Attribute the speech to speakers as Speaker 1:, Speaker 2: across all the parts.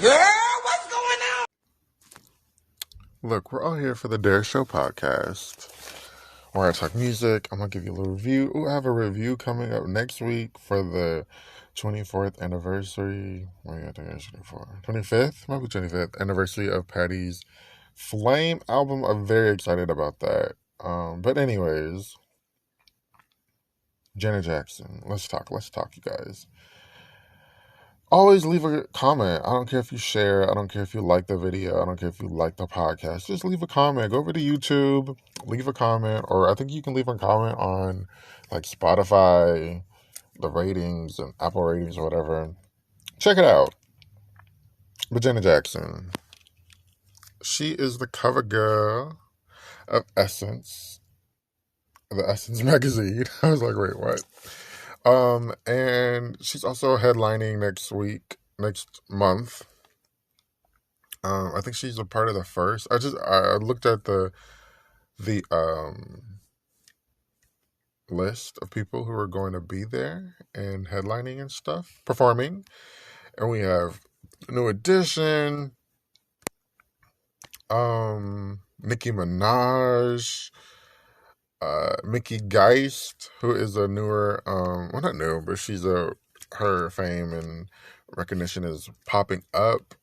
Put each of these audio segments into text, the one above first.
Speaker 1: what's going on?
Speaker 2: Look, we're all here for the Dare Show podcast. We're going to talk music. I'm going to give you a little review. Ooh, I have a review coming up next week for the 24th anniversary. What do you think I should do for? 25th? Maybe 25th anniversary of Patty's Flame album. I'm very excited about that. But anyways, Janet Jackson. Let's talk, you guys. Always leave a comment. I don't care if you share. I don't care if you like the video. I don't care if you like the podcast. Just leave a comment. Go over to YouTube, leave a comment, or I think you can leave a comment on like Spotify, the ratings and Apple ratings or whatever. Check it out. But Janet Jackson, she is the cover girl of Essence, the Essence magazine. I was like, wait, what? And she's also headlining next month. I think she's a part of the first. I looked at the list of people who are going to be there and headlining and stuff, performing. And we have New Edition, Nicki Minaj, Mickey Geist, who is a newer, well, not new, but her fame and recognition is popping up.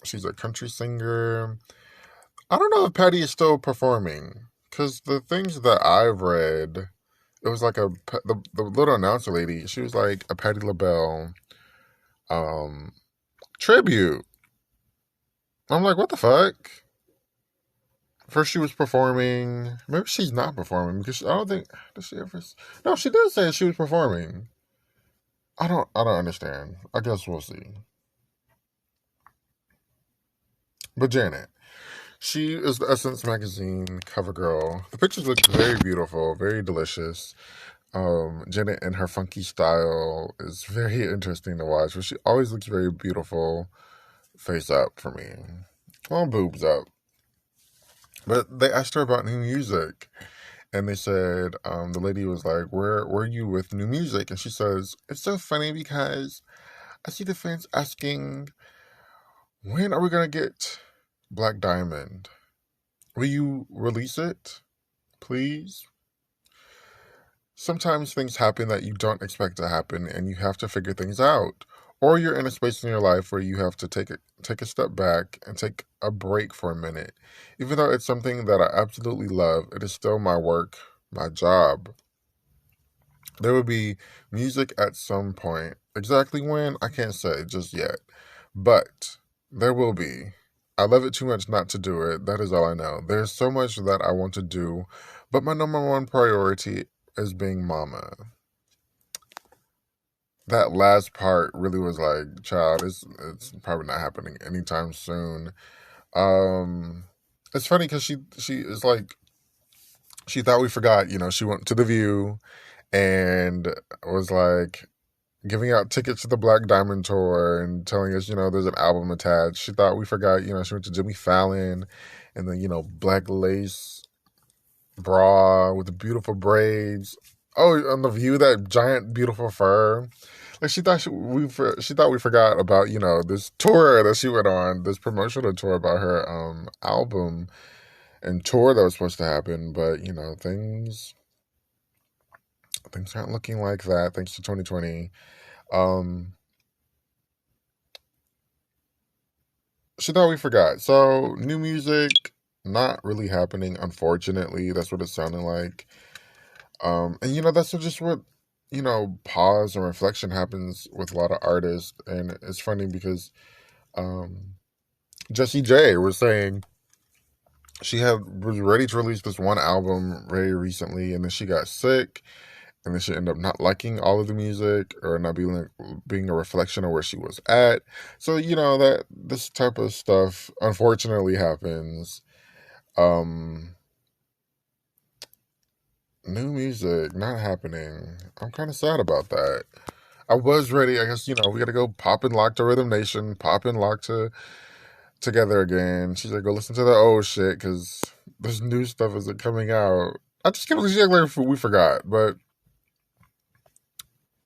Speaker 2: She's a country singer. I don't know if Patty is still performing, because the things that I've read, it was like the little announcer lady, she was like a Patti LaBelle tribute. I'm like, what the fuck? First she was performing. Maybe she's not performing because I don't think, did she ever? No, she did say she was performing. I don't understand. I guess we'll see. But Janet, she is the Essence magazine cover girl. The pictures look very beautiful, very delicious. Janet and her funky style is very interesting to watch, but she always looks very beautiful, face up for me. Well, boobs up. But they asked her about new music, and they said, the lady was like, where were you with new music? And she says, it's so funny because I see the fans asking, when are we going to get Black Diamond? Will you release it, please? Sometimes things happen that you don't expect to happen, and you have to figure things out. Or you're in a space in your life where you have to take a step back and take a break for a minute. Even though it's something that I absolutely love, it is still my work, my job. There will be music at some point. Exactly when, I can't say just yet. But there will be. I love it too much not to do it. That is all I know. There's so much that I want to do, but my number one priority is being mama. That last part really was like, child, it's probably not happening anytime soon. It's funny because she is like, she thought we forgot, she went to The View and was like giving out tickets to the Black Diamond tour and telling us, there's an album attached. She thought we forgot, she went to Jimmy Fallon and the, black lace bra with the beautiful braids. Oh, on The View, that giant beautiful fur. Like she thought we forgot about this tour that she went on, this promotional tour about her album and tour that was supposed to happen, but things aren't looking like that thanks to 2020. She thought we forgot. So new music not really happening, unfortunately. That's what it sounded like. And that's just what pause and reflection happens with a lot of artists. And it's funny because Jessie J was saying she was ready to release this one album very recently, and then she got sick, and then she ended up not liking all of the music or not being a reflection of where she was at. So that this type of stuff unfortunately happens. New music not happening. I'm kind of sad about that. I was ready. I guess, we got to go pop and lock to Rhythm Nation, pop and lock to Together Again. She's like, go listen to the old shit because this new stuff isn't coming out. I just can't believe like we forgot. But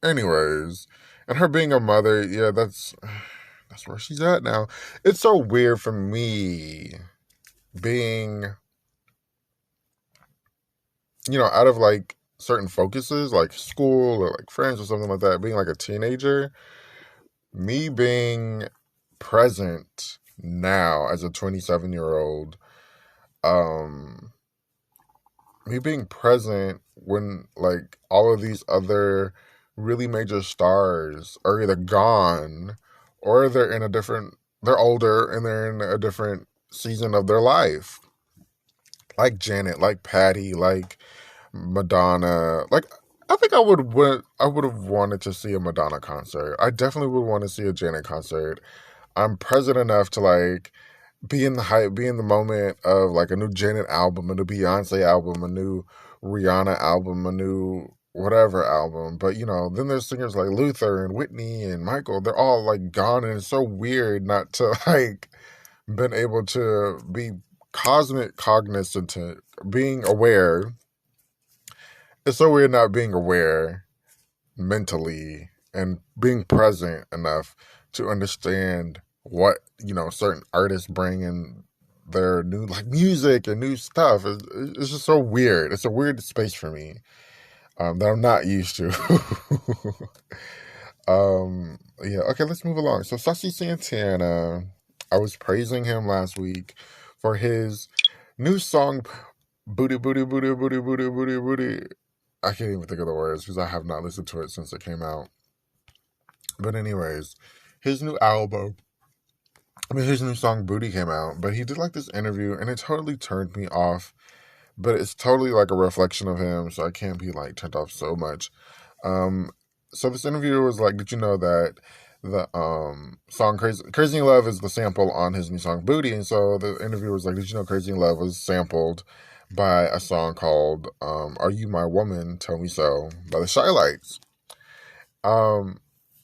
Speaker 2: anyways, and her being a mother, yeah, that's that's where she's at now. It's so weird for me being, out of like certain focuses, like school or like friends or something like that, being like a teenager, me being present now as a 27-year-old, um, me being present when like all of these other really major stars are either gone or they're older and they're in a different season of their life. Like Janet, like Patty, like Madonna. Like I think I would have wanted to see a Madonna concert. I definitely would want to see a Janet concert. I'm present enough to like be in the hype, be in the moment of like a new Janet album, a new Beyonce album, a new Rihanna album, a new whatever album. But then there's singers like Luther and Whitney and Michael. They're all like gone, and it's so weird not to like been able to be cosmic cognizant to being aware. It's so weird not being aware mentally and being present enough to understand what certain artists bring in their new like music and new stuff. It's just so weird. It's a weird space for me, that I'm not used to. Yeah, okay, let's move along. So Sassy Santana, I was praising him last week for his new song, Booty Booty Booty Booty Booty Booty Booty. I can't even think of the words because I have not listened to it since it came out. But anyways, his new album, his new song Booty came out, but he did like this interview and it totally turned me off. But it's totally like a reflection of him, so I can't be like turned off so much. So this interviewer was like, did you know that the song Crazy in Love is the sample on his new song Booty? And so the interviewer was like, did you know Crazy in Love was sampled by a song called Are You My Woman? Tell Me So by the Shy Lights.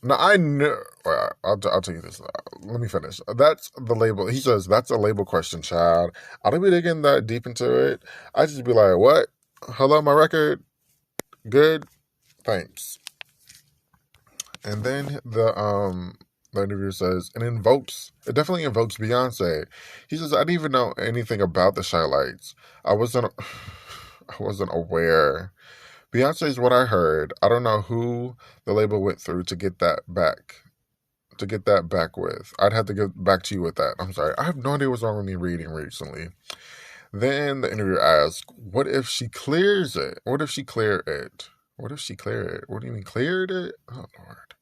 Speaker 2: Now I know. Well, I'll tell you this. Let me finish. That's the label. He says that's a label question, child. I don't be digging that deep into it. I just be like, what? Hello, my record. Good. Thanks. And then the interviewer says it definitely invokes Beyonce. He says I didn't even know anything about the Shy Lights. I wasn't aware. Beyonce is what I heard. I don't know who the label went through to get that back. To get that back with. I'd have to get back to you with that. I'm sorry. I have no idea what's wrong with me reading recently. Then the interviewer asks, what if she clears it? What if she clear it? What if she clear it? What do you mean cleared it? Oh Lord.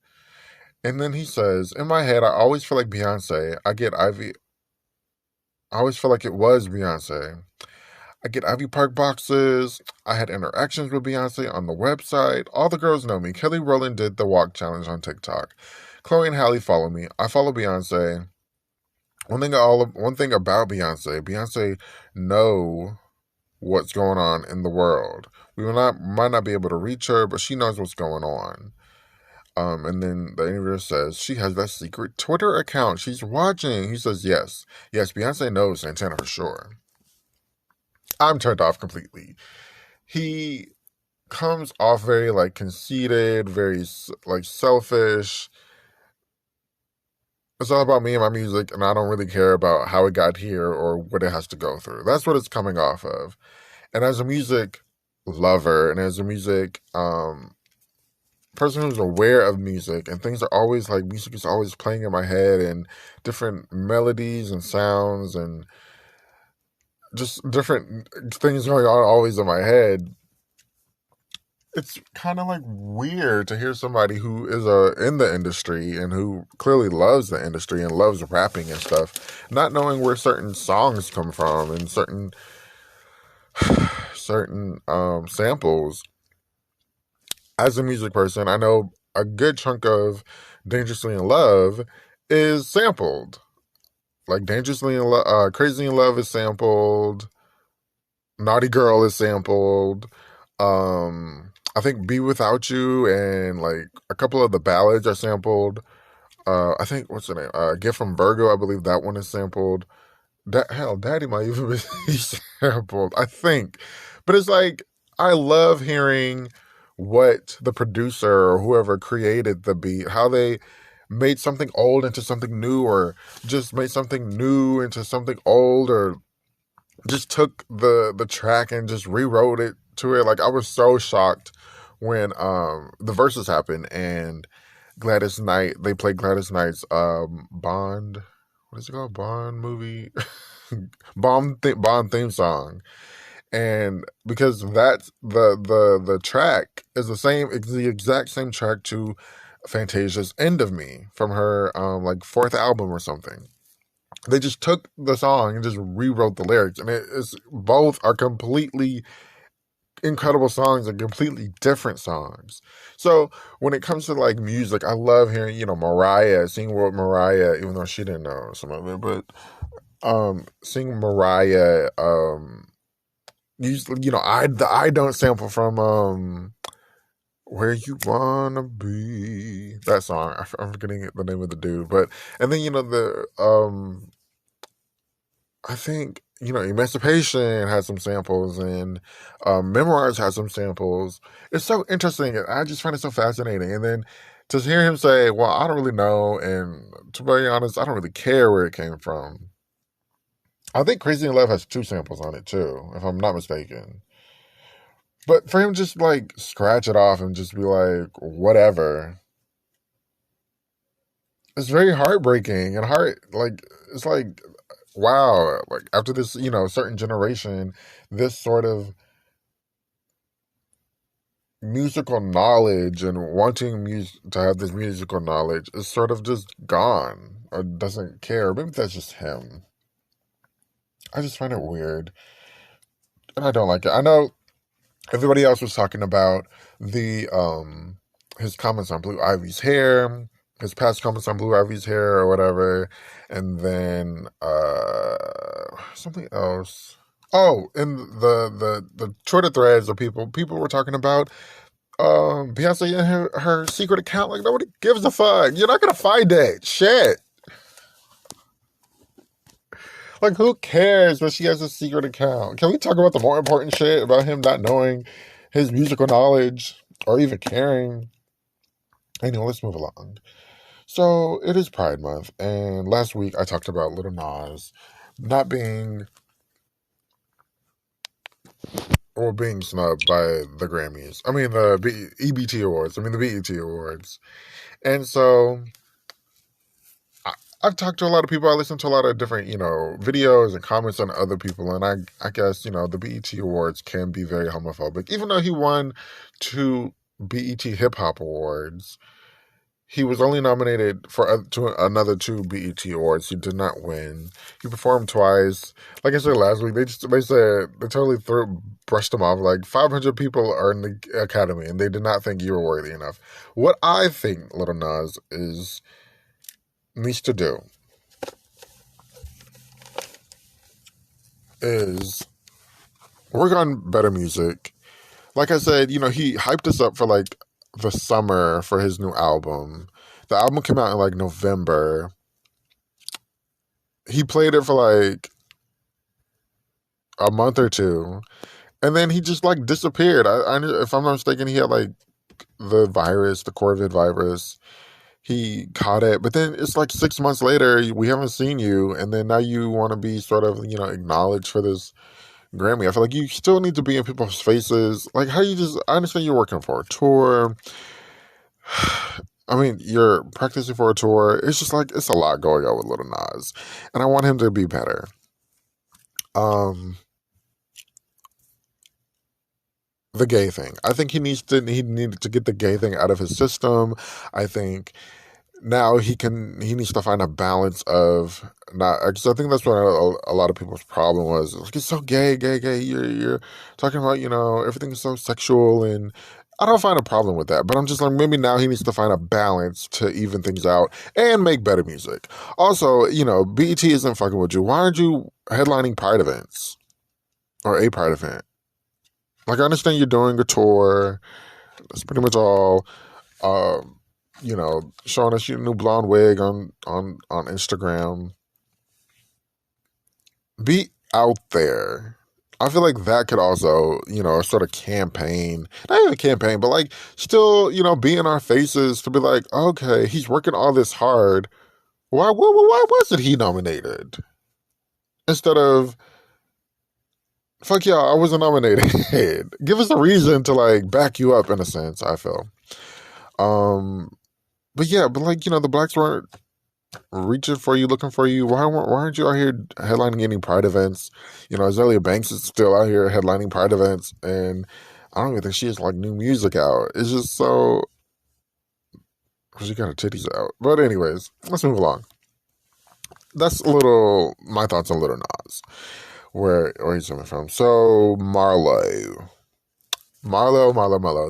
Speaker 2: And then he says, in my head, I always feel like Beyonce. I always feel like it was Beyonce. I get Ivy Park boxes. I had interactions with Beyonce on the website. All the girls know me. Kelly Rowland did the walk challenge on TikTok. Chloe and Halle follow me. I follow Beyonce. One thing about Beyonce know what's going on in the world. Might not be able to reach her, but she knows what's going on. And then the interviewer says she has that secret Twitter account. She's watching. He says yes, Beyonce knows Santana for sure. I'm turned off completely. He comes off very like conceited, very like selfish. It's all about me and my music, and I don't really care about how it got here or what it has to go through. That's what it's coming off of. And as a music lover and as a music person who's aware of music, and things are always like music is always playing in my head and different melodies and sounds and just different things going on always in my head. It's kind of like weird to hear somebody who is in the industry and who clearly loves the industry and loves rapping and stuff, not knowing where certain songs come from and certain samples. As a music person, I know a good chunk of Dangerously in Love is sampled. Like Dangerously in Love, Crazy in Love is sampled. Naughty Girl is sampled. I think Be Without You and like a couple of the ballads are sampled. I think what's the name? Gift from Virgo, I believe that one is sampled. Daddy might even be sampled, I think. But it's like I love hearing what the producer or whoever created the beat, how they made something old into something new, or just made something new into something old, or just took the track and just rewrote it to it. Like, I was so shocked when the verses happened and Gladys Knight, they played Gladys Knight's Bond, what is it called, Bond movie, Bond theme song. And because that's the track is the same, it's the exact same track to Fantasia's End of Me from her like fourth album or something. They just took the song and just rewrote the lyrics, and it's both are completely incredible songs and completely different songs. So when it comes to like music, I love hearing, Mariah, seeing what Mariah, even though she didn't know some of it, but seeing Mariah use, I don't sample from Where You Wanna Be, that song. I'm forgetting the name of the dude, but and then the I think, Emancipation has some samples, and Memoirs has some samples. It's so interesting. I just find it so fascinating. And then to hear him say, well, I don't really know, and to be honest, I don't really care where it came from. I think Crazy in Love has two samples on it too, if I'm not mistaken. But for him just like scratch it off and just be like, whatever, it's very heartbreaking and it's like, wow, like after this, certain generation, this sort of musical knowledge and wanting to have this musical knowledge is sort of just gone, or doesn't care. Maybe that's just him. I just find it weird, and I don't like it. I know everybody else was talking about the his comments on Blue Ivy's hair, his past comments on Blue Ivy's hair or whatever, and then something else. Oh, in the Twitter threads of people were talking about Beyonce and her secret account. Like, nobody gives a fuck. You're not gonna find it. Shit. Like, who cares that she has a secret account? Can we talk about the more important shit about him not knowing his musical knowledge or even caring? Anyway, let's move along. So it is Pride Month, and last week I talked about Little Nas not being or being snubbed by the Grammys. I mean the EBT Awards. I mean the BET Awards. And so I've talked to a lot of people. I listened to a lot of different, videos and comments on other people, and I guess, the BET Awards can be very homophobic. Even though he won 2 BET Hip Hop Awards, he was only nominated for another 2 BET Awards. He did not win. He performed twice. Like I said last week, they totally brushed him off. Like, 500 people are in the Academy, and they did not think you were worthy enough. What I think Little Nas needs to do is work on better music. Like I said, he hyped us up for like the summer for his new album. The album came out in like November. He played it for like a month or two, and then he just like disappeared. If I'm not mistaken, he had like the COVID virus. He caught it, but then it's like 6 months later, we haven't seen you, and then now you want to be sort of, acknowledged for this Grammy. I feel like you still need to be in people's faces. Like, I understand you're working for a tour. I mean, you're practicing for a tour. It's just like, it's a lot going on with Little Nas, and I want him to be better. The gay thing. I think he needed to get the gay thing out of his system. I think now he needs to find a balance of not, because I think that's what a lot of people's problem was. Like, it's so gay. You're talking about, everything's so sexual, and I don't find a problem with that, but I'm just like, maybe now he needs to find a balance to even things out and make better music. Also, BET isn't fucking with you. Why aren't you headlining Pride events or a Pride event? Like, I understand you're doing a tour. That's pretty much all. Showing us your new blonde wig on Instagram. Be out there. I feel like that could also, sort of campaign, not even a campaign, but like still, be in our faces to be like, okay, he's working all this hard. Why wasn't he nominated? Instead of, fuck yeah, I wasn't nominated. Give us a reason to like back you up in a sense, I feel. Um, but yeah, but like, the blacks weren't reaching for you, looking for you. Why aren't you out here headlining any Pride events? Azalea Banks is still out here headlining Pride events, and I don't even think she has like new music out. It's just so she got her titties out. But anyways, let's move along. That's my thoughts on Little Nas, where he's coming from. So Marlo.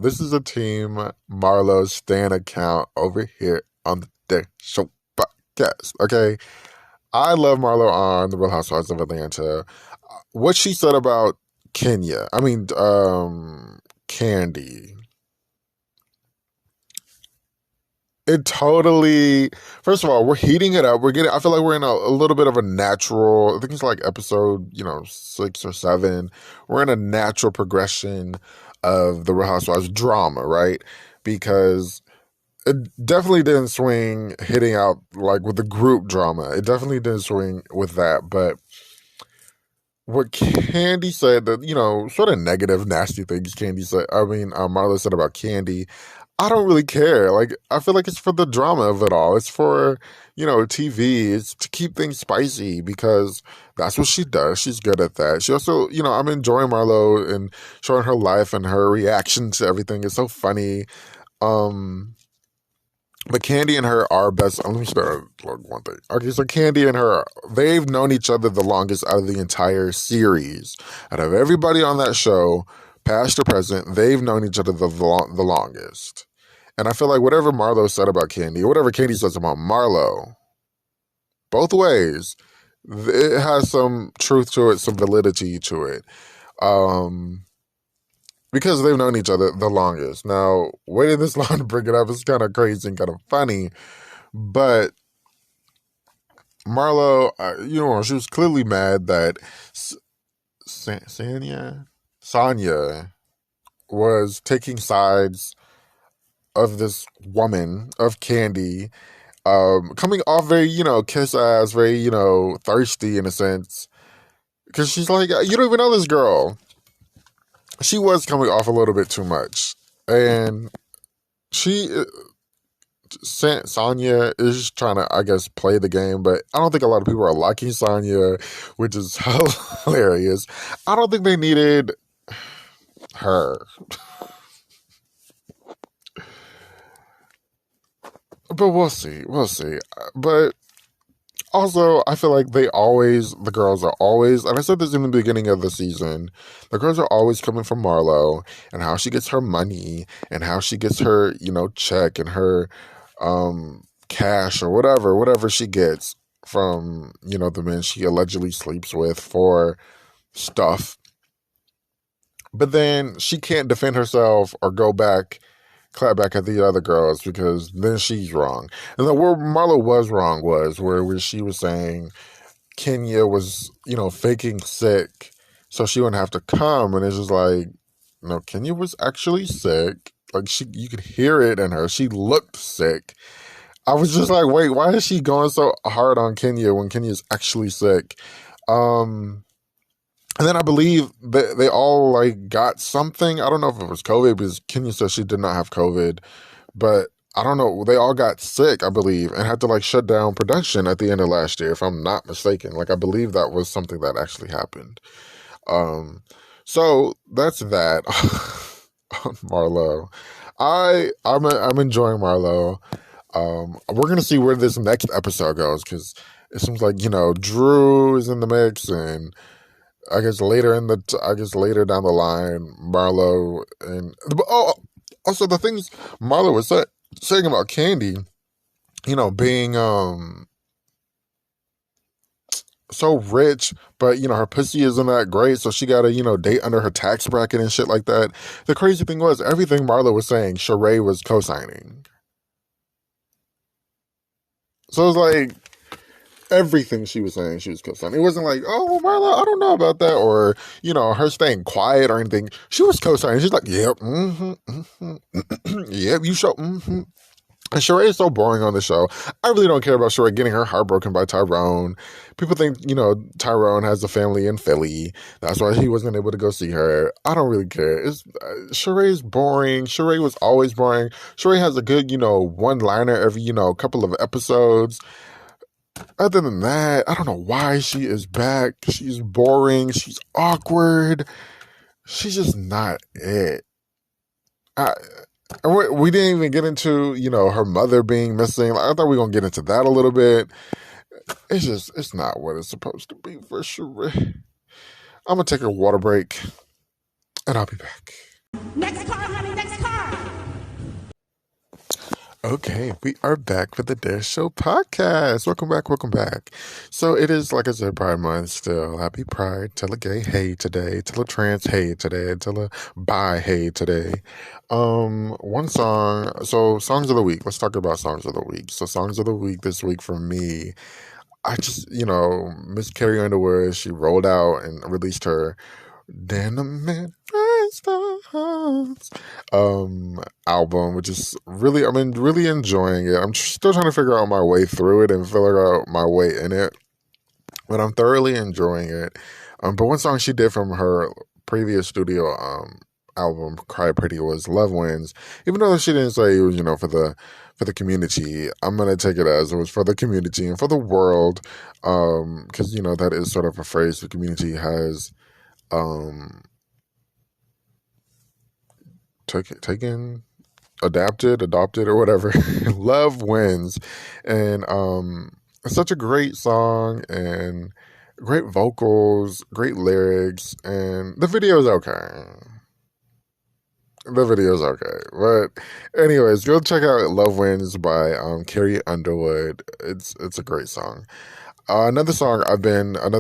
Speaker 2: This is a Team Marlo Stan account over here on the show podcast. Okay, I love Marlo on The Real Housewives of Atlanta. What she said about Candy. It totally. First of all, we're heating it up. I feel like we're in a little bit of a natural. I think it's like episode, 6 or 7. We're in a natural progression of the Real Housewives drama, right? Because it definitely didn't swing hitting out like with the group drama. It definitely didn't swing with that. But what Candy said, that, sort of negative, nasty things Marlo said about Candy, I don't really care. Like, I feel like it's for the drama of it all. It's for, TV. It's to keep things spicy because that's what she does. She's good at that. She also, I'm enjoying Marlo and showing her life and her reaction to everything. It's so funny. But Candy and her are best. Let me start with one thing. Okay, so Candy and her, they've known each other the longest out of the entire series. Out of everybody on that show, past or present, they've known each other the longest. And I feel like whatever Marlo said about Candy, or whatever Candy says about Marlo, both ways, it has some truth to it, some validity to it. Because they've known each other the longest. Now, waiting this long to bring it up is kind of crazy and kind of funny, but Marlo, she was clearly mad that Sonya was taking sides of this woman, of Candy, coming off very, kiss ass, very, thirsty in a sense. Because she's like, you don't even know this girl. She was coming off a little bit too much. And Sonya is trying to, I guess, play the game, but I don't think a lot of people are liking Sonya, which is hilarious. I don't think they needed her. But we'll see. But also, I feel like the girls are always, and I said this in the beginning of the season, the girls are always coming from Marlo and how she gets her money and how she gets her, check and her cash or whatever she gets from, the men she allegedly sleeps with for stuff. But then she can't defend herself or clap back at the other girls because then she's wrong. And then where Marlo was wrong was where she was saying Kenya was, faking sick so she wouldn't have to come. And it's just like, no, Kenya was actually sick. Like you could hear it in her. She looked sick. I was just like, wait, why is she going so hard on Kenya when Kenya's actually sick? And then I believe that they all like got something. I don't know if it was COVID because Kenya said she did not have COVID, but I don't know. They all got sick, I believe, and had to like shut down production at the end of last year, if I'm not mistaken. Like I believe that was something that actually happened. So that's that on Marlo. I'm enjoying Marlo. We're gonna see where this next episode goes because it seems like Drew is in the mix and. I guess later down the line, Marlo and also the things Marlo was saying about Candy, being so rich, but her pussy isn't that great, so she got to date under her tax bracket and shit like that. The crazy thing was everything Marlo was saying, Sheree was co-signing. So it's like everything she was saying, she was co-signing. It wasn't like, oh, well, Marla, I don't know about that, or her staying quiet or anything. She was co-signing. She's like, yep, yep, you show, And Sheree is so boring on the show. I really don't care about Sheree getting her heart broken by Tyrone. People think, Tyrone has a family in Philly. That's why he wasn't able to go see her. I don't really care. Sheree's boring. Sheree was always boring. Sheree has a good, one-liner every, couple of episodes. Other than that, I don't know why she is back. She's boring. She's awkward. She's just not it. We didn't even get into, her mother being missing. I thought we were going to get into that a little bit. It's not what it's supposed to be for sure. I'm going to take a water break, and I'll be back.
Speaker 1: Next car, honey, next car.
Speaker 2: Okay, we are back for the Dare Show podcast. Welcome back. So it is, like I said, Pride Month still. Happy Pride. Tell a gay hey today. Tell a trans hey today. Tell a bi hey today. One song. So songs of the week. Let's talk about songs of the week. So songs of the week this week for me. I just, Miss Carrie Underwood, she rolled out and released her Dynamite album, which is really, really enjoying it. I'm still trying to figure out my way through it and figure out my way in it, but I'm thoroughly enjoying it. But one song she did from her previous studio album, Cry Pretty, was Love Wins. Even though she didn't say it was, for the community, I'm gonna take it as it was for the community and for the world, because that is sort of a phrase the community has taken, adapted, adopted, or whatever. Love Wins. And it's such a great song and great vocals, great lyrics, and the video is okay. But anyways, go check out Love Wins by Carrie Underwood. It's a great song. Another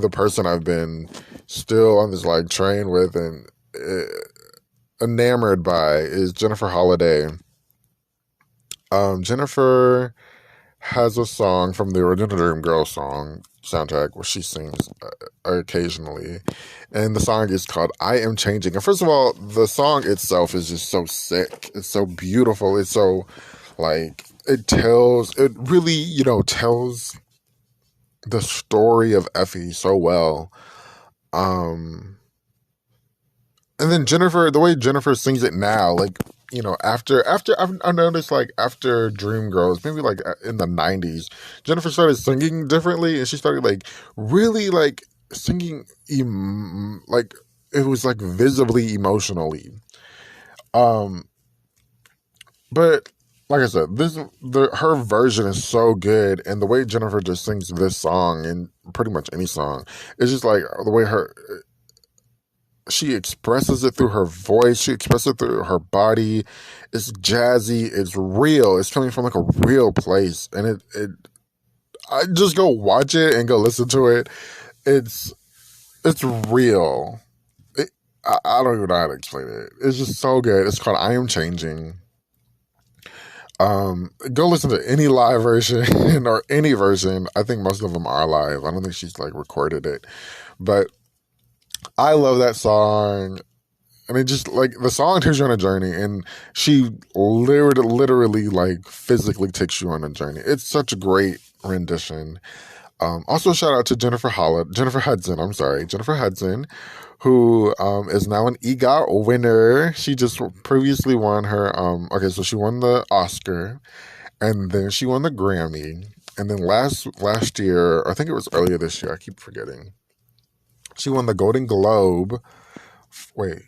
Speaker 2: person I've been still on this like train with and enamored by is Jennifer Holliday. Jennifer has a song from the original Dreamgirls soundtrack where she sings occasionally, and the song is called I Am Changing. And first of all, the song itself is just so sick. It's so beautiful. It's so it really tells the story of Effie so well. And then Jennifer, the way Jennifer sings it now, after I've noticed after Dreamgirls, maybe in the 90s, Jennifer started singing differently, and she started really singing it was visibly emotionally. But like I said, her version is so good, and the way Jennifer just sings this song and pretty much any song, it's just the way she expresses it through her voice. She expresses it through her body. It's jazzy. It's real. It's coming from a real place. And I just go watch it and go listen to it. It's real. I don't even know how to explain it. It's just so good. It's called I Am Changing. Go listen to any live version or any version. I think most of them are live. I don't think she's recorded it, but I love that song. And it just the song takes you on a journey, and she literally physically takes you on a journey. It's such a great rendition. Also shout out to Jennifer Hudson, who is now an EGOT winner. She just previously won her so she won the Oscar, and then she won the Grammy, and then last year, I think it was earlier this year, I keep forgetting, she won the Golden Globe. Wait.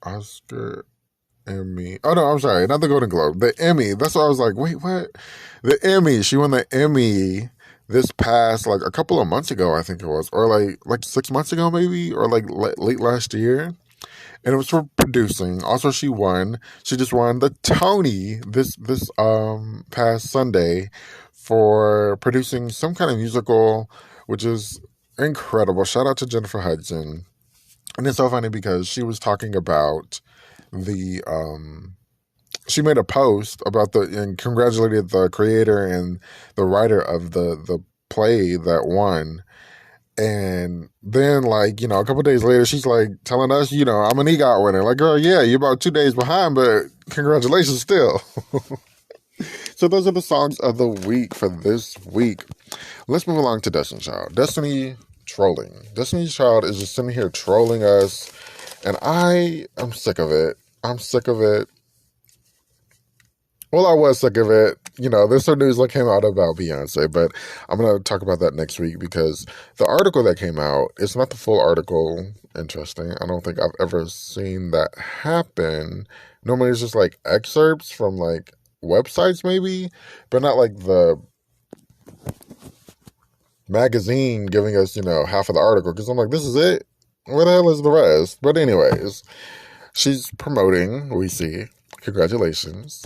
Speaker 2: Oscar, Emmy. Oh, no, I'm sorry. Not the Golden Globe. The Emmy. That's why I was like, wait, what? The Emmy. She won the Emmy this past, a couple of months ago, I think it was. Or, 6 months ago, maybe? Or, late last year. And it was for producing. Also, she just won the Tony this past Sunday for producing some kind of musical, which is incredible. Shout out to Jennifer Hudson. And it's so funny because she was talking about the she made a post about and congratulated the creator and the writer of the play that won. And then, like, a couple days later, she's like telling us, I'm an EGOT winner. Like, girl, yeah, you're about 2 days behind, but congratulations still. So those are the songs of the week for this week. Let's move along to Destiny Child. Destiny trolling. Destiny Child is just sitting here trolling us, and I'm sick of it. I'm sick of it. Well, I was sick of it. There's some news that came out about Beyonce, but I'm going to talk about that next week because the article that came out, it's not the full article. Interesting. I don't think I've ever seen that happen. Normally it's just like excerpts from like websites maybe, but not like the magazine giving us, half of the article, because I'm like, this is it? Where the hell is the rest? But anyways, she's promoting, we see. Congratulations.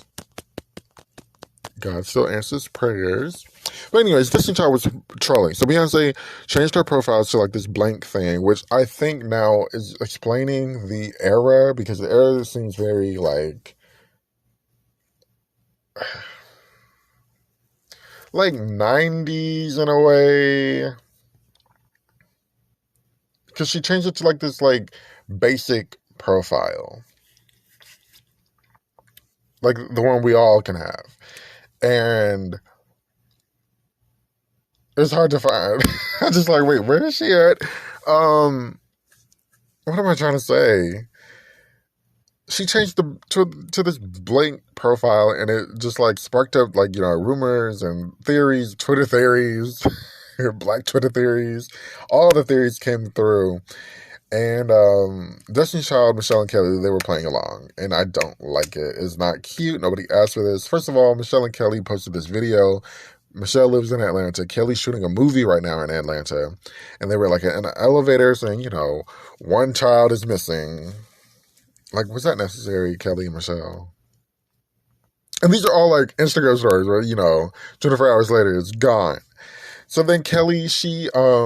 Speaker 2: God still answers prayers. But anyways, Destiny Child was trolling. So Beyonce changed her profile to like this blank thing, which I think now is explaining the era, because the era seems very like 90s in a way. Because she changed it to like this like basic profile. Like the one we all can have. And it's hard to find. I'm just like, wait, where is she at? What am I trying to say? She changed to this blank profile, and it just like sparked up like rumors and theories, Twitter theories, Black Twitter theories. All the theories came through, and Destiny Child, Michelle, and Kelly, they were playing along, and I don't like it. It's not cute. Nobody asked for this. First of all, Michelle and Kelly posted this video. Michelle lives in Atlanta. Kelly's shooting a movie right now in Atlanta. And they were like in an elevator saying, one child is missing. Like, was that necessary, Kelly and Michelle? And these are all like Instagram stories where, 24 hours later, it's gone. So then Kelly, she got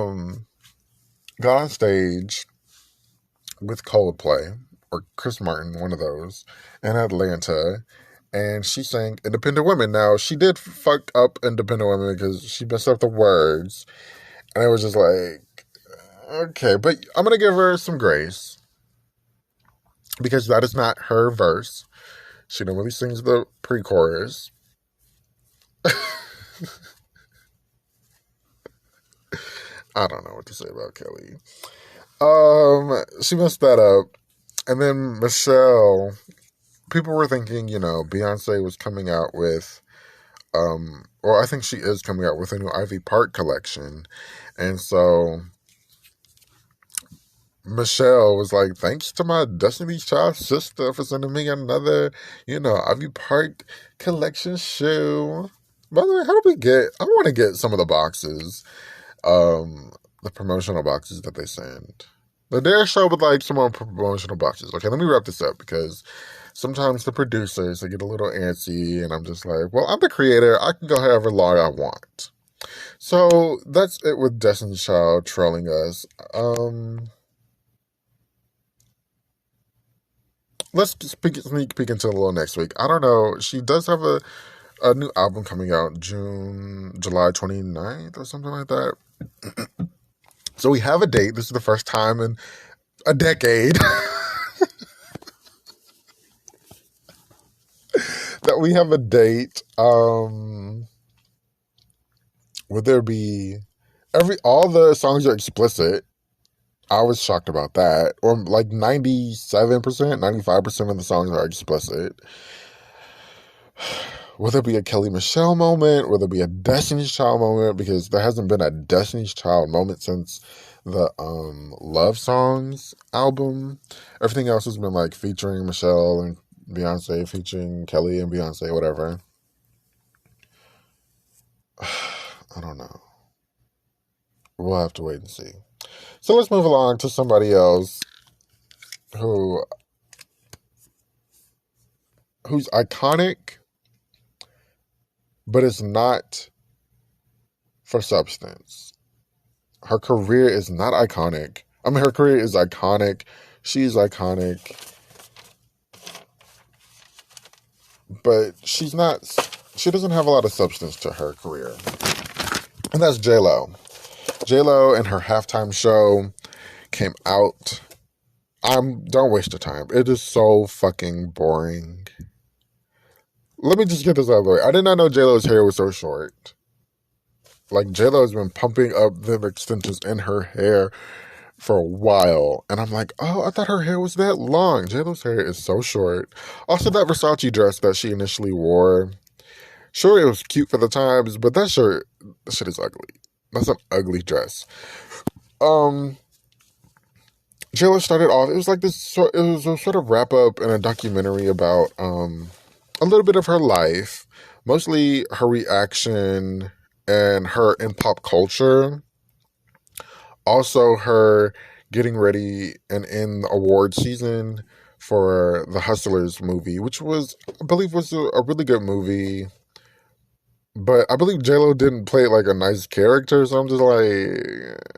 Speaker 2: on stage with Coldplay or Chris Martin, one of those, in Atlanta. And she sang Independent Women. Now, she did fuck up Independent Women because she messed up the words. And it was just like, okay. But I'm going to give her some grace, because that is not her verse. She normally sings the pre-chorus. I don't know what to say about Kelly. She messed that up. And then Michelle, people were thinking, Beyonce was coming out with, well, I think she is coming out with a new Ivy Park collection. And so Michelle was like, thanks to my Destiny Child sister for sending me another, Ivy Park collection shoe. By the way, how do we get, I want to get some of the boxes, the promotional boxes that they send. The Dare Show would like some more promotional boxes. Okay, let me wrap this up, because sometimes the producers, they get a little antsy, and I'm just like, well, I'm the creator. I can go however long I want. So that's it with Destiny Child trolling us. Let's sneak peek into a little next week. I don't know. She does have a new album coming out July 29th or something like that. So we have a date. This is the first time in a decade that we have a date. Would there be all the songs are explicit? I was shocked about that. Or like 97%, 95% of the songs are explicit. Will there be a Kelly Michelle moment? Will there be a Destiny's Child moment? Because there hasn't been a Destiny's Child moment since the Love Songs album. Everything else has been like featuring Michelle and Beyonce, featuring Kelly and Beyonce, whatever. I don't know. We'll have to wait and see. So let's move along to somebody else who's iconic, but it's not for substance. Her career is not iconic. I mean, her career is iconic. She's iconic. but she doesn't have a lot of substance to her career. And that's J-Lo. J-Lo and her halftime show came out. Don't waste your time. It is so fucking boring. Let me just get this out of the way. I did not know J-Lo's hair was so short. Like, J-Lo has been pumping up them extensions in her hair for a while. And I'm like, oh, I thought her hair was that long. J-Lo's hair is so short. Also, that Versace dress that she initially wore. Sure, it was cute for the times, but that shit is ugly. That's an ugly dress. J-Lo started off, it was like this, it was a sort of wrap up in a documentary about a little bit of her life, mostly her reaction and her in pop culture. Also, her getting ready and in the award season for the Hustlers movie, which I believe was a really good movie. But I believe J-Lo didn't play like a nice character, so I'm just like,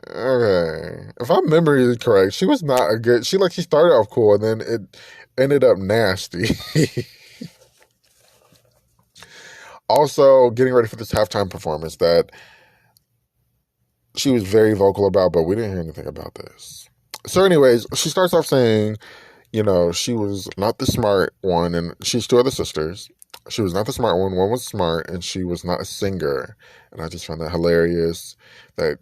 Speaker 2: okay. If my memory is correct, she was not a good. She started off cool, and then it ended up nasty. Also, getting ready for this halftime performance that she was very vocal about, but we didn't hear anything about this. So, anyways, she starts off saying, she was not the smart one, and she's two other sisters. She was not the smart one. One was smart, and she was not a singer. And I just found that hilarious that,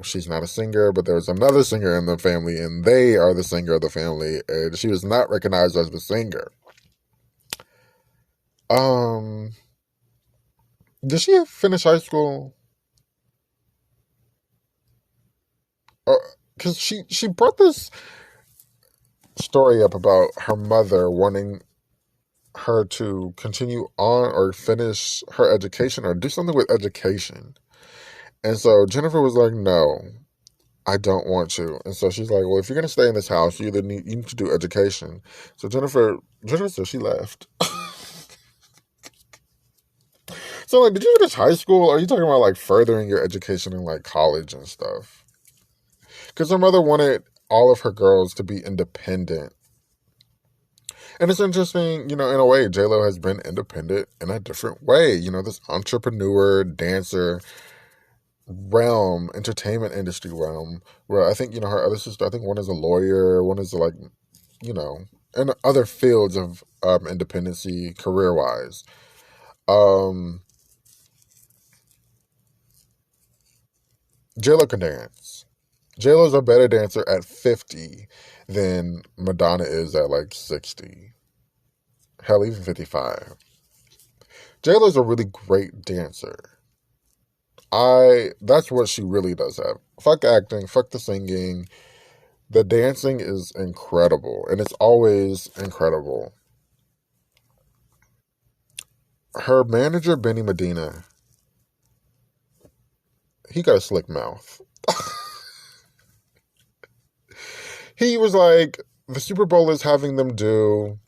Speaker 2: she's not a singer, but there's another singer in the family, and they are the singer of the family, and she was not recognized as the singer. Did she finish high school? Because she brought this story up about her mother wanting her to continue on or finish her education or do something with education. And so Jennifer was like, no, I don't want to. And so she's like, well, if you're going to stay in this house, you need to do education. So Jennifer said she left. So, like, did you finish high school? Or are you talking about, like, furthering your education in, like, college and stuff? Because her mother wanted all of her girls to be independent. And it's interesting, in a way, J-Lo has been independent in a different way. This entrepreneur, dancer realm, entertainment industry realm, where I think, her other sister, I think one is a lawyer, one is, like, in other fields of independency career-wise. J-Lo can dance. J-Lo's a better dancer at 50 than Madonna is at like 60. Hell, even 55. J-Lo's a really great dancer. That's what she really does have. Fuck acting, fuck the singing. The dancing is incredible, and it's always incredible. Her manager, Benny Medina, he got a slick mouth. He was like, the Super Bowl is having them do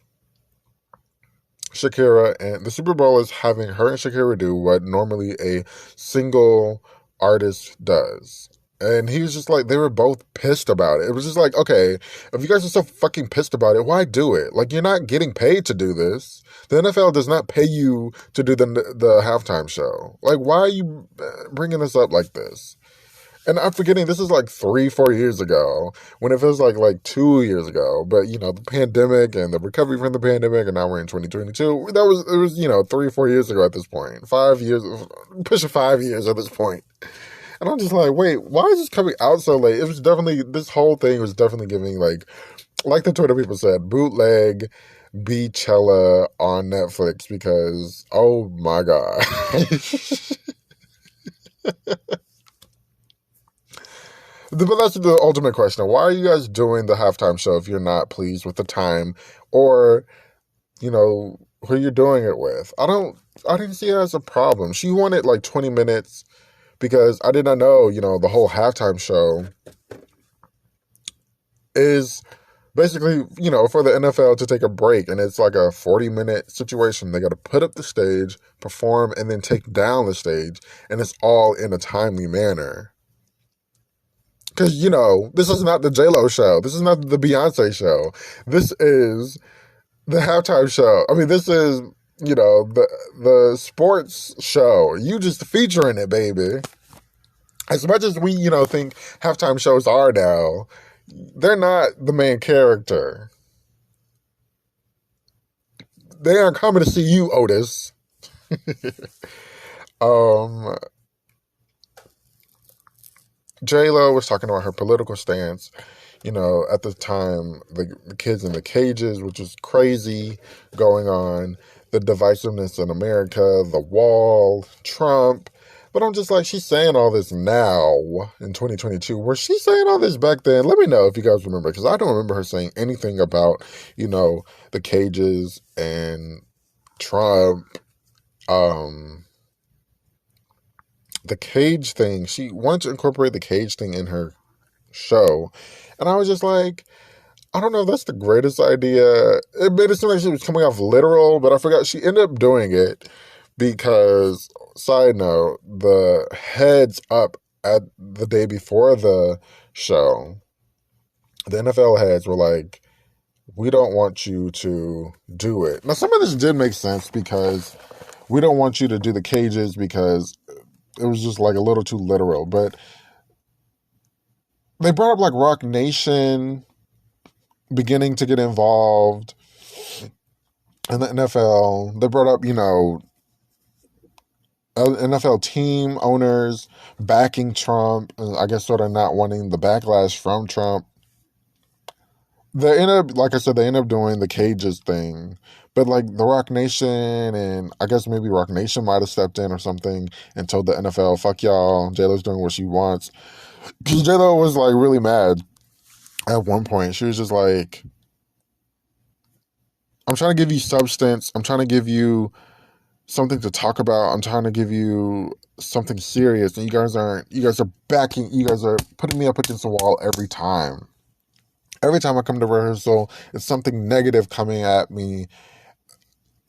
Speaker 2: Shakira, and the Super Bowl is having her and Shakira do what normally a single artist does. And he was just like, they were both pissed about it. It was just like, okay, if you guys are so fucking pissed about it, why do it? Like, you're not getting paid to do this. The NFL does not pay you to do the halftime show. Like, why are you bringing this up like this? And I'm forgetting, this is like 3-4 years ago, when it feels like 2 years ago. But, the pandemic and the recovery from the pandemic, and now we're in 2022. It was 3-4 years ago at this point. 5 years, pushing 5 years at this point. And I'm just like, wait, why is this coming out so late? It was definitely, this whole thing was definitely giving like the Twitter people said, bootleg Beachella on Netflix, because, oh my God. But that's the ultimate question. Why are you guys doing the halftime show if you're not pleased with the time or, who you're doing it with? I didn't see it as a problem. She wanted like 20 minutes because I did not know, the whole halftime show is basically, for the NFL to take a break, and it's like a 40-minute situation. They got to put up the stage, perform, and then take down the stage, and it's all in a timely manner. Because, this is not the J-Lo show. This is not the Beyonce show. This is the halftime show. I mean, this is the sports show. You just featuring it, baby. As much as we, think halftime shows are now, they're not the main character. They aren't coming to see you, Otis. J-Lo was talking about her political stance. At the time, the kids in the cages, which was crazy going on, the divisiveness in America, the wall, Trump. But I'm just like, she's saying all this now in 2022. Was she saying all this back then? Let me know if you guys remember, because I don't remember her saying anything about, the cages and Trump. The cage thing, she wanted to incorporate the cage thing in her show. And I was just like, I don't know if that's the greatest idea. It made it seem like she was coming off literal, but I forgot she ended up doing it because, side note, the heads up at the day before the show, the NFL heads were like, we don't want you to do it. Now, some of this did make sense because we don't want you to do the cages because it was just like a little too literal. But they brought up like Rock Nation beginning to get involved in the NFL. They brought up, NFL team owners backing Trump, and I guess sort of not wanting the backlash from Trump. They end up, like I said, they end up doing the cages thing. But like the Rock Nation, and I guess maybe Rock Nation might have stepped in or something and told the NFL, fuck y'all, J-Lo's doing what she wants. Because J-Lo was like really mad at one point. She was just like, I'm trying to give you substance. I'm trying to give you something to talk about. I'm trying to give you something serious. And you guys are putting me up against the wall every time. Every time I come to rehearsal, it's something negative coming at me.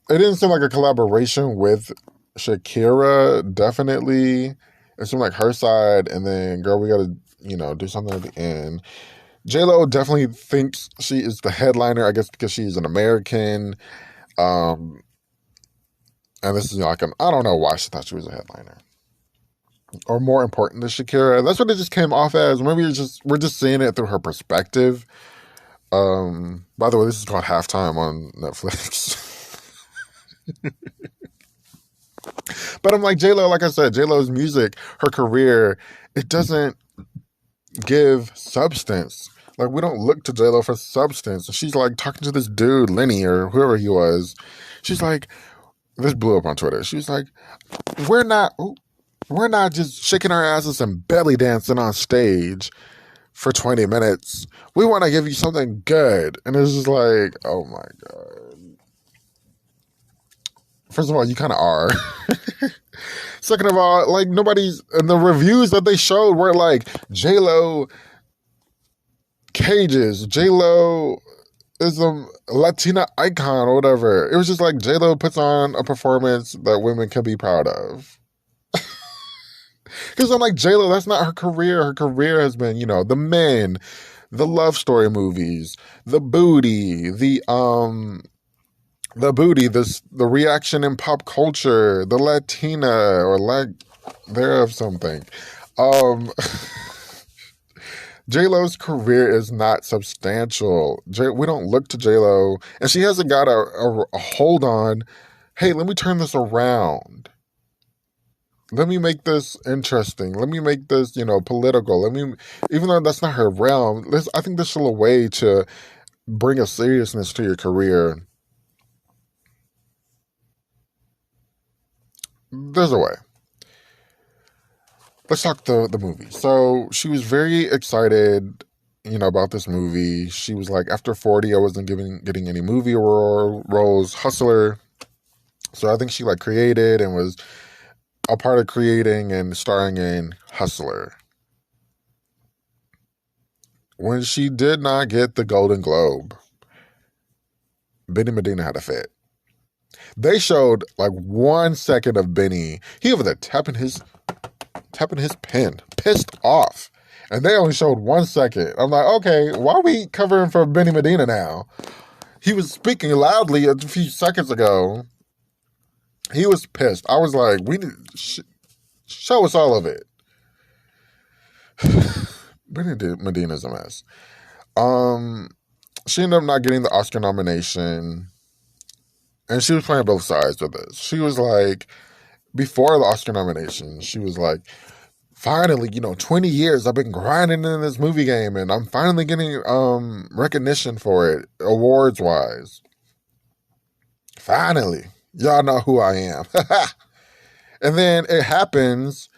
Speaker 2: It didn't seem like a collaboration with Shakira, definitely. It seemed like her side, and then, girl, we gotta, do something at the end. J-Lo definitely thinks she is the headliner, I guess because she's an American. And this is like I don't know why she thought she was a headliner. Or more important than Shakira. That's what it just came off as. Maybe we're just seeing it through her perspective. By the way, this is called Halftime on Netflix. But I'm like, J-Lo, like I said, J-Lo's music, her career, it doesn't give substance. Like, we don't look to J-Lo for substance. And she's like talking to this dude, Lenny, or whoever he was. She's like, this blew up on Twitter. She was like, we're not just shaking our asses and belly dancing on stage for 20 minutes. We want to give you something good. And it's just like, oh my God. First of all, you kind of are. Second of all, like, and the reviews that they showed were like, J-Lo cages, J-Lo is a Latina icon or whatever. It was just like J-Lo puts on a performance that women can be proud of. Because I'm like, J-Lo, that's not her career. Her career has been, the men, the love story movies, the booty, the reaction in pop culture, the Latina or lack thereof something. J-Lo's career is not substantial. We don't look to J-Lo, and she hasn't got a hold on, hey, let me turn this around. Let me make this interesting. Let me make this, political. Even though that's not her realm, I think there's still a way to bring a seriousness to your career. There's a way. Let's talk the movie. So she was very excited, about this movie. She was like, after 40, I wasn't getting any movie roles. Hustler. So I think she created and was a part of creating and starring in Hustler. When she did not get the Golden Globe, Benny Medina had a fit. They showed 1 second of Benny. He over there tapping his pen, pissed off. And they only showed 1 second. I'm like, okay, why are we covering for Benny Medina now? He was speaking loudly a few seconds ago. He was pissed. I was like, we need show us all of it. Benedict Medina's a mess. She ended up not getting the Oscar nomination, and she was playing both sides with this. She was like, before the Oscar nomination, she was like, finally, 20 years I've been grinding in this movie game, and I'm finally getting recognition for it, awards wise. Finally, y'all know who I am. And then it happens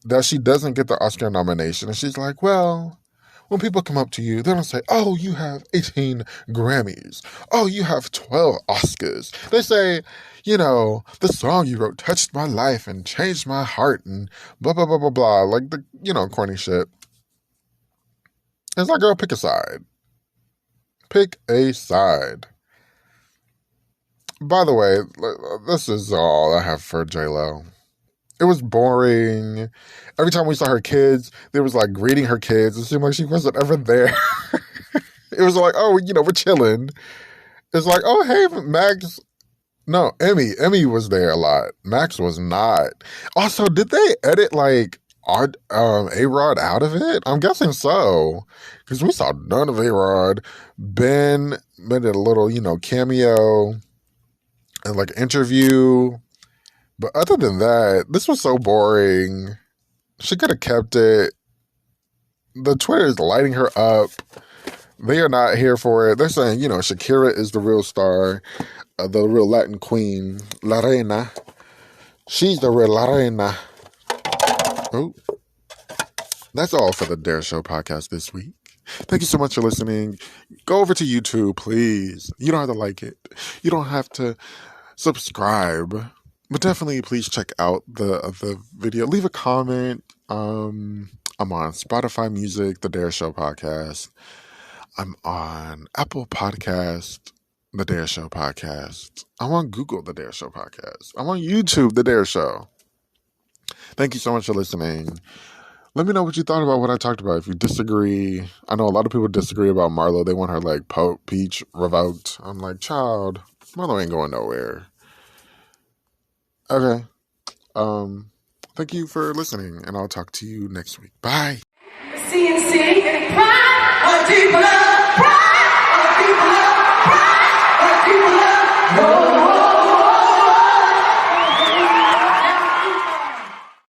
Speaker 2: that she doesn't get the Oscar nomination, and she's like, well, when people come up to you, they don't say, oh, you have 18 Grammys. Oh, you have 12 Oscars. They say, the song you wrote touched my life and changed my heart and blah, blah, blah, blah, blah. Like the, corny shit. It's like, girl, pick a side. Pick a side. By the way, this is all I have for J-Lo. It was boring. Every time we saw her kids, they was like greeting her kids. It seemed like she wasn't ever there. It was like, oh, we're chilling. It's like, oh, hey, Max. No, Emmy was there a lot. Max was not. Also, did they edit like A-Rod out of it? I'm guessing so, because we saw none of A-Rod. Ben did a little, cameo and like interview. But other than that, this was so boring. She could have kept it. The Twitter is lighting her up. They are not here for it. They're saying, Shakira is the real star, the real Latin queen, La Reina. She's the real La Reina. Oh, that's all for the Dare Show podcast this week. Thank you so much for listening. Go over to YouTube, please. You don't have to like it. You don't have to subscribe. But definitely, please check out the video. Leave a comment. I'm on Spotify Music, The Dare Show Podcast. I'm on Apple Podcast, The Dare Show Podcast. I'm on Google, The Dare Show Podcast. I'm on YouTube, The Dare Show. Thank you so much for listening. Let me know what you thought about what I talked about. If you disagree, I know a lot of people disagree about Marlo. They want her like Peach revoked. I'm like, child, Marlo ain't going nowhere. Okay. Thank you for listening, and I'll talk to you next week. Bye.
Speaker 1: CNC, pride or deep love.